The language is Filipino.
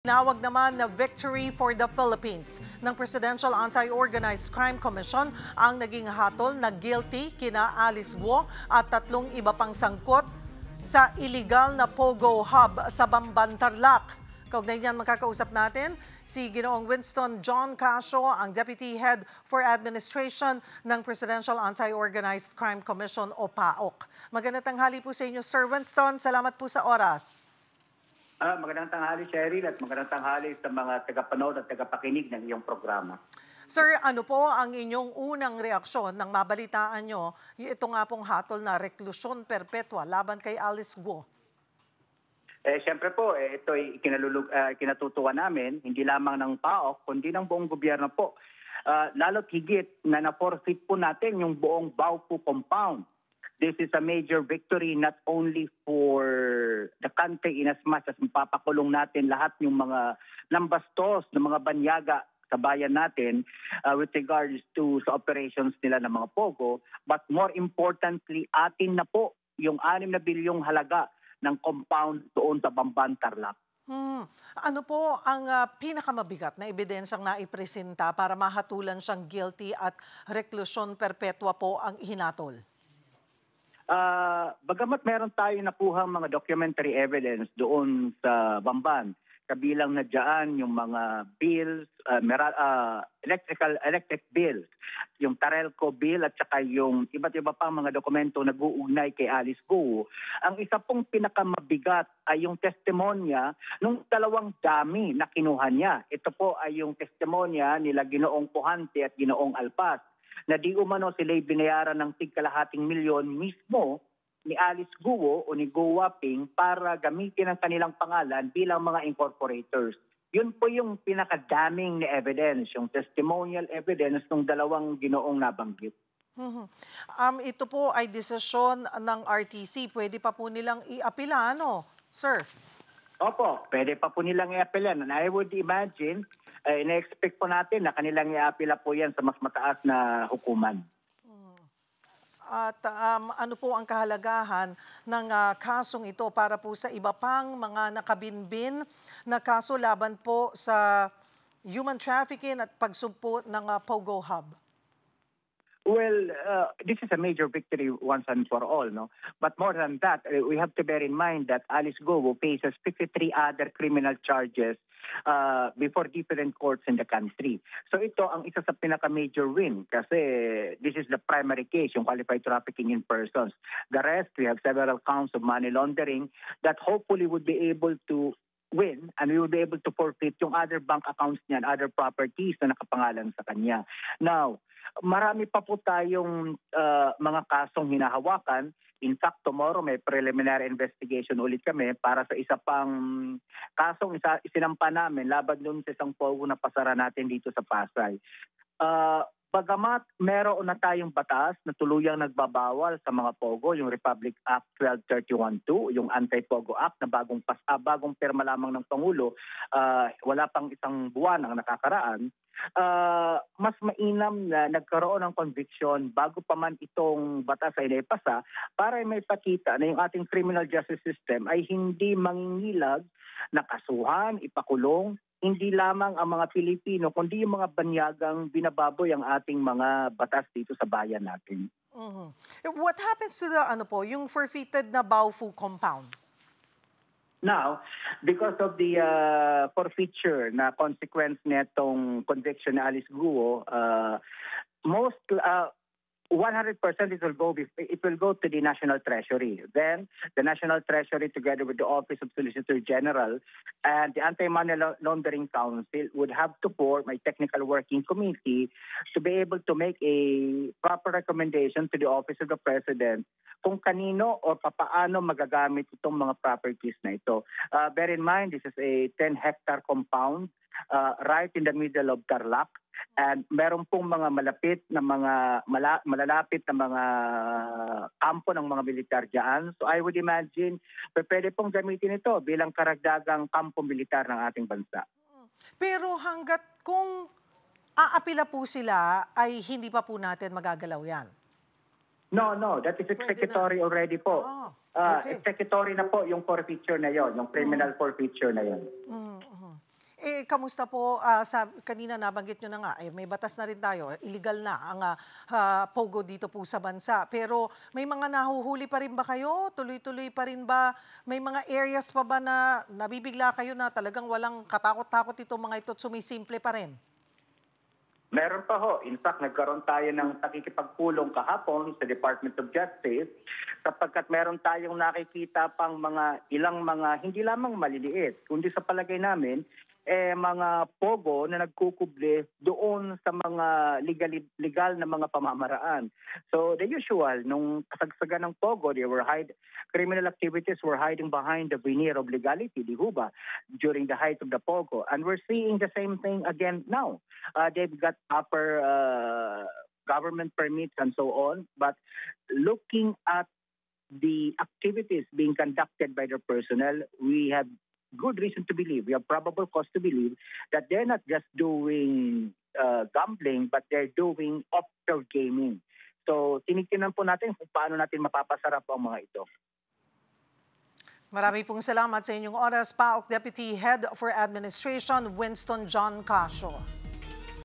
Tinawag naman na victory for the Philippines ng Presidential Anti-Organized Crime Commission ang naging hatol na guilty kina Alice Guo at 3 iba pang sangkot sa illegal na Pogo Hub sa Bamban, Tarlac. Kaugnay niyan makakausap natin si Ginoong Winston John Casio, ang Deputy Head for Administration ng Presidential Anti-Organized Crime Commission o PAOC. Magandang tanghali po sa inyo, Sir Winston. Salamat po sa oras. Magandang tanghali, Cheryl, at magandang tanghali sa mga tagapanood at tagapakinig ng iyong programa. Sir, ano po ang inyong unang reaksyon nang mabalitaan nyo ito nga pong hatol na reklusyon perpetua laban kay Alice Guo? Siyempre po, ito ay kinatutuwa namin, hindi lamang ng PAOK, kundi ng buong gobyerno po. Lalo't higit na na-forfeit po natin yung buong Baofu compound. This is a major victory not only for the country in as much as mapapakulong natin lahat yung mga lambastos ng mga banyaga sa bayan natin with regards to sa operations nila ng mga Pogo. But more importantly, atin na po yung 6 na bilyong halaga ng compound doon sa Bamban, Tarlac. Ano po ang pinakamabigat na ebidensyang naipresenta para mahatulan siyang guilty at reklusyon perpetua po ang ihinatol? Bagamat meron tayo nakuhang mga documentary evidence doon sa Bamban, kabilang na dyan yung mga bills, electric bills, yung Tarelco bill at saka yung iba't iba pang mga dokumento nag-uugnay kay Alice Guo. Ang isa pong pinakamabigat ay yung testimonya nung 2 dami na kinuha niya. Ito po ay yung testimonya nila Ginoong Puhante at Ginoong Alpas, na di umano sila'y binayaran ng tig-kalahating milyon mismo ni Alice Guo o ni Guo Waping para gamitin ang kanilang pangalan bilang mga incorporators. Yun po yung pinakadaming na evidence, yung testimonial evidence ng 2 ginoong nabanggit. Ito po ay desisyon ng RTC. Pwede pa po nilang i-apila, ano, sir? Opo, pwede pa po nilang i-apilan. And I would imagine, ina-expect po natin na kanilang i-apila po yan sa mas mataas na hukuman. At ano po ang kahalagahan ng kasong ito para po sa iba pang mga nakabinbin na kaso laban po sa human trafficking at pagsugpo ng Pogo Hub? Well, this is a major victory once and for all, no? But more than that, we have to bear in mind that Alice Guo faces 53 other criminal charges before different courts in the country. So ito ang isa sa pinaka-major win kasi this is the primary case, yung qualified trafficking in persons. The rest, we have several counts of money laundering that hopefully would be able to win and we will be able to forfeit yung other bank accounts niyan, other properties na nakapangalan sa kanya. Now, marami pa po tayong mga kasong hinahawakan. In fact, tomorrow may preliminary investigation ulit kami para sa isa pang kasong isinampa namin laban doon sa isang Pogo na pasara natin dito sa Pasay. Bagamat meron na tayong batas na tuluyang nagbabawal sa mga Pogo, yung Republic Act 12312, yung Anti-Pogo Act na bagong pirma lamang ng Pangulo, wala pang isang buwan ang nakakaraan, mas mainam na nagkaroon ng conviction bago pa man itong batas ay naipasa para may pakita na yung ating criminal justice system ay hindi mangingilag na kasuhan, ipakulong, hindi lamang ang mga Pilipino, kundi yung mga banyagang binababoy ang ating mga batas dito sa bayan natin. What happens to the, yung forfeited na Baofu compound? Now, because of the forfeiture na consequence nitong conviction ni Alice Guo, 100% it will go to the National Treasury. Then the National Treasury together with the Office of Solicitor General and the Anti-Money Laundering Council would have to form a technical working committee to be able to make a proper recommendation to the Office of the President kung kanino o papaano magagamit itong mga properties na ito. Bear in mind, this is a 10-hectare compound right in the middle of Tarlac. And meron pong mga malalapit na mga kampo ng mga militar dyan. So I would imagine, pwede pong gamitin ito bilang karagdagang kampo militar ng ating bansa. Pero hanggat kung aapila po sila, ay hindi pa po natin magagalaw yan? No, that is executory already po. Okay. Executory na po yung forfeiture na yon, yung criminal forfeiture na yon. kamusta po, kanina nabanggit nyo na nga, may batas na rin tayo, illegal na ang pogo dito po sa bansa. Pero may mga nahuhuli pa rin ba kayo? Tuloy-tuloy pa rin ba? May mga areas pa ba na nabibigla kayo na talagang walang katakot-takot itong mga ito at sumisimple pa rin? Meron pa ho. In fact, nagkaroon tayo ng pakikipagpulong kahapon sa Department of Justice sapagkat meron tayong nakikita pang ilang mga hindi lamang maliliit, kundi sa palagay namin, mga pogo na nagkukuble doon sa mga legal na mga pamamaraan. So the usual, nung kasagsagan ng pogo, criminal activities were hiding behind the veneer of legality, di ba, during the height of the pogo. And we're seeing the same thing again now. They've got proper government permits and so on, but looking at the activities being conducted by their personnel, we have good reason to believe, we have probable cause to believe that they're not just doing gambling, but they're doing offshore gaming. So tinitingnan po natin kung paano natin mapapasarap ang mga ito. Marami pong salamat sa inyong oras, PAOK Deputy Head for Administration, Winston John Casio.